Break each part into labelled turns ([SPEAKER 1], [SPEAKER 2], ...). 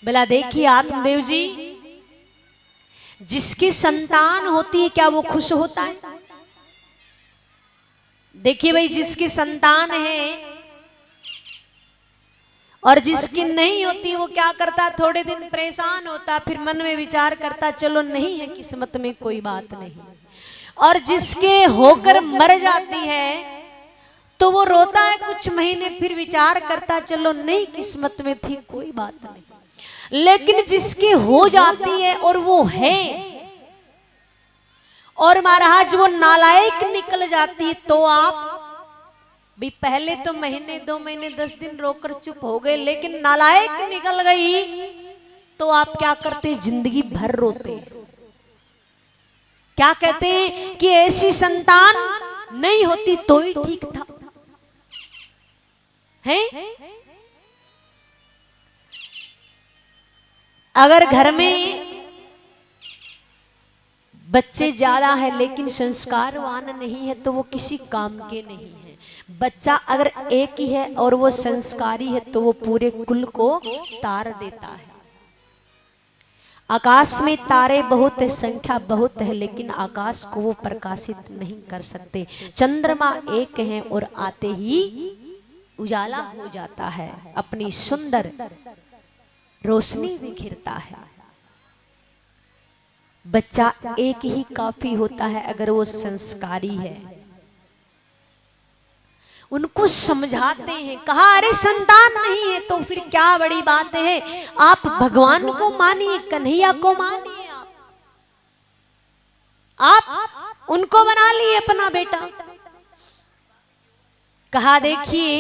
[SPEAKER 1] भला देखिए आत्मदेव जी, जिसकी संतान होती है क्या वो खुश होता है? देखिए भाई, जिसकी संतान है और जिसकी नहीं होती वो क्या करता, थोड़े दिन परेशान होता, फिर मन में विचार करता चलो नहीं है किस्मत में कोई बात नहीं। और जिसके होकर मर जाती है तो वो रोता है कुछ महीने, फिर विचार करता चलो नहीं किस्मत में थी कोई बात नहीं। लेकिन जिसकी हो जाती है और वो है, और महाराज वो नालायक निकल जाती है, तो आप भी पहले तो महीने 2 महीने 10 दिन रोकर चुप हो गए, लेकिन नालायक निकल गई तो आप क्या करते? जिंदगी भर रोते। क्या कहते हैं कि ऐसी संतान नहीं होती तो ही ठीक था, है? अगर घर में बच्चे ज्यादा है लेकिन संस्कारवान नहीं है तो वो किसी काम के नहीं है। बच्चा अगर एक ही है और वो संस्कारी है तो वो पूरे कुल को तार देता है। आकाश में तारे बहुत है, संख्या बहुत है, लेकिन आकाश को वो प्रकाशित नहीं कर सकते। चंद्रमा एक है और आते ही उजाला हो जाता है, अपनी सुंदर रोशनी बिखेरता है। बच्चा एक ही काफी होता है अगर वो संस्कारी है। उनको समझाते हैं, कहा अरे संतान नहीं है तो फिर क्या बड़ी बात है, आप भगवान को मानिए, कन्हैया को मानिए, आप उनको बना लिए अपना बेटा। कहा देखिए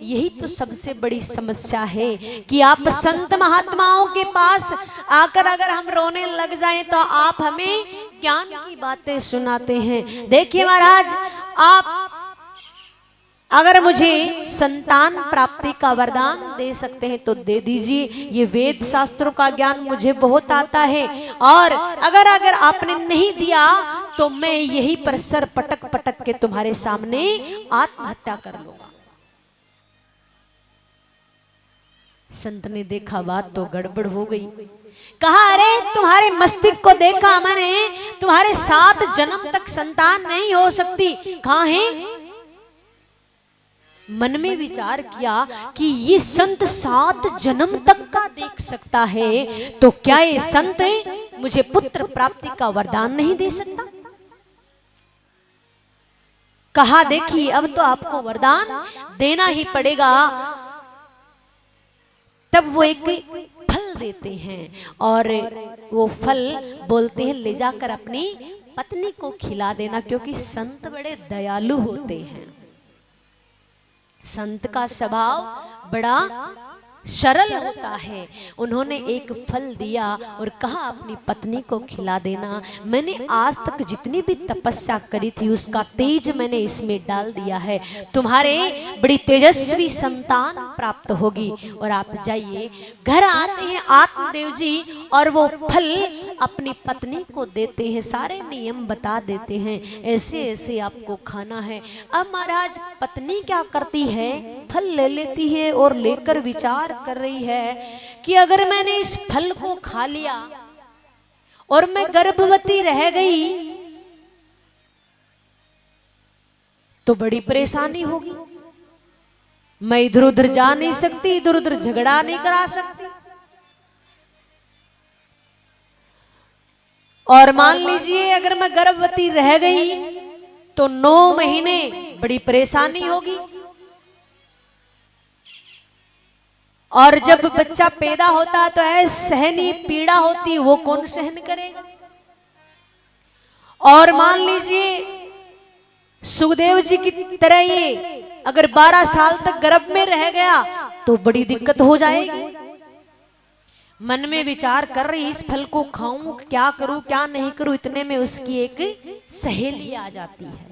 [SPEAKER 1] यही तो सबसे बड़ी समस्या है कि आप संत महात्माओं के पास आकर अगर हम रोने लग जाएं तो आप हमें ज्ञान की बातें सुनाते हैं। देखिए महाराज, आप अगर मुझे संतान प्राप्ति का वरदान दे सकते हैं तो दे दीजिए। ये वेद शास्त्रों का ज्ञान मुझे बहुत आता है, और अगर आपने नहीं दिया तो मैं यही पर सर पटक पटक के तुम्हारे सामने आत्महत्या कर लूंगा। संत ने देखा बात तो गड़बड़ हो गई। कहा अरे तुम्हारे मस्तिष्क को देखा मैंने, तुम्हारे 7 जन्म तक संतान नहीं हो सकती। कहाँ है? मन में विचार किया कि ये संत 7 जन्म तक का देख सकता है, तो क्या ये संत मुझे पुत्र प्राप्ति का वरदान नहीं दे सकता? कहा देखिए अब तो आपको वरदान देना ही पड़ेगा। तब वो एक फल देते हैं और वो फल बोलते हैं ले जाकर अपनी पत्नी को खिला देना, क्योंकि संत बड़े दयालु होते हैं। संत का स्वभाव बड़ा सरल होता है। उन्होंने एक फल दिया और कहा अपनी पत्नी को खिला देना। मैंने आज तक जितनी भी तपस्या करी थी उसका तेज मैंने इसमें डाल दिया है, तुम्हारे बड़ी तेजस्वी संतान प्राप्त होगी। और आप जाइए। घर आते हैं आत्मदेव जी और वो फल अपनी पत्नी को देते हैं, सारे नियम बता देते हैं, ऐसे ऐसे आपको खाना है। अब महाराज पत्नी क्या करती है? फल ले लेती है और लेकर विचार कर रही है कि अगर मैंने इस फल को खा लिया और मैं गर्भवती रह गई तो बड़ी परेशानी होगी। मैं इधर उधर जा नहीं सकती, इधर उधर झगड़ा नहीं करा सकती। और मान लीजिए अगर मैं गर्भवती रह गई तो 9 महीने बड़ी परेशानी होगी। और जब बच्चा पैदा होता है तो ऐसी सहनी पीड़ा होती, वो कौन सहन करेगा? और मान लीजिए सुखदेव जी की तरह ये अगर 12 साल तक गर्भ में रह गया तो बड़ी दिक्कत हो जाएगी। मन में विचार कर रही इस फल को खाऊं, क्या करूं क्या नहीं करूं, इतने में उसकी एक सहेली आ जाती है।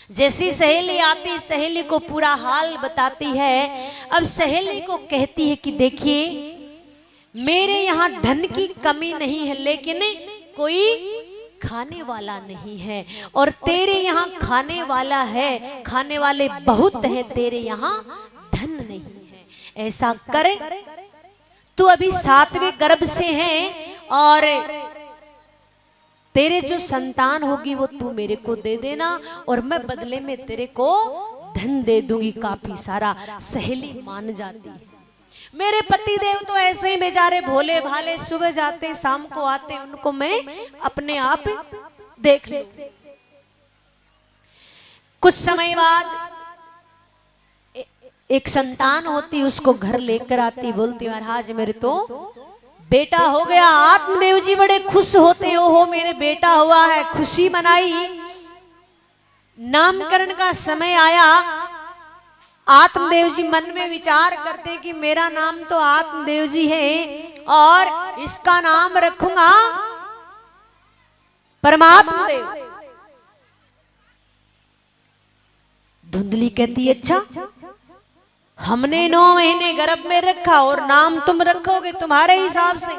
[SPEAKER 1] जैसी सहेली आती, सहेली को पूरा हाल बताती है। अब सहेली को कहती है कि देखिए मेरे यहाँ धन की कमी नहीं है, लेकिन कोई खाने वाला नहीं है, और तेरे यहाँ खाने वाला है, खाने वाले बहुत हैं, तेरे यहाँ धन नहीं है। ऐसा करे तू अभी 7वें गर्भ से है और तेरे जो संतान होगी वो तू मेरे को दे देना और मैं बदले में तेरे को धन दे दूंगी काफी सारा। सहेली मान जाती है। मेरे पति देव तो ऐसे ही बेचारे भोले भाले, सुबह जाते शाम को आते, उनको मैं अपने आप देख लूं। कुछ समय बाद एक संतान होती, उसको घर लेकर आती, बोलती महाराज मेरे तो बेटा हो गया। आत्मदेव जी बड़े खुश होते हो मेरे बेटा हुआ है, खुशी मनाई। नामकरण का समय आया, आत्मदेव जी मन में विचार करते कि मेरा नाम तो आत्मदेव जी है और इसका नाम रखूंगा परमात्मा देव। धुंधली कहती अच्छा, हमने 9 महीने गर्भ में रखा और नाम तुम रखोगे तुम्हारे हिसाब से?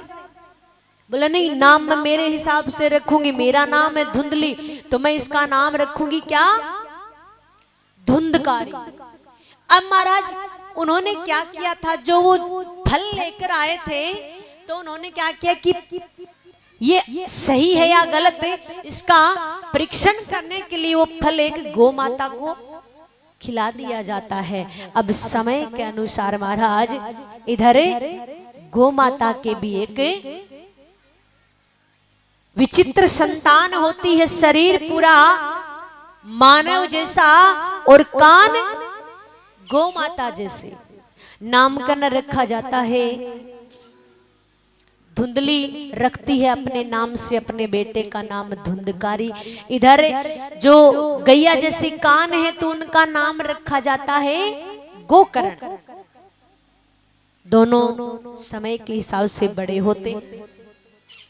[SPEAKER 1] बोला नहीं, नाम मैं मेरे हिसाब से रखूंगी। मेरा नाम है धुंधली, तो मैं इसका नाम रखूंगी क्या? धुंधकारी। अब महाराज उन्होंने क्या किया था, जो वो फल लेकर आए थे तो उन्होंने क्या किया कि ये सही है या गलत है, इसका परीक्षण करने के लिए वो फल एक गौ माता को खिला दिया जाता है। अब समय के अनुसार महाराज इधर गौ माता के भी एक विचित्र संतान होती है। शरीर पूरा मानव जैसा और कान गौ माता जैसे। नामकरण रखा जाता है। धुंधली रखती है अपने नाम से अपने बेटे का नाम धुंधकारी। इधर जो गैया जैसे कान है तो उनका नाम रखा जाता है गोकर्ण। दोनों समय के हिसाब से बड़े होते।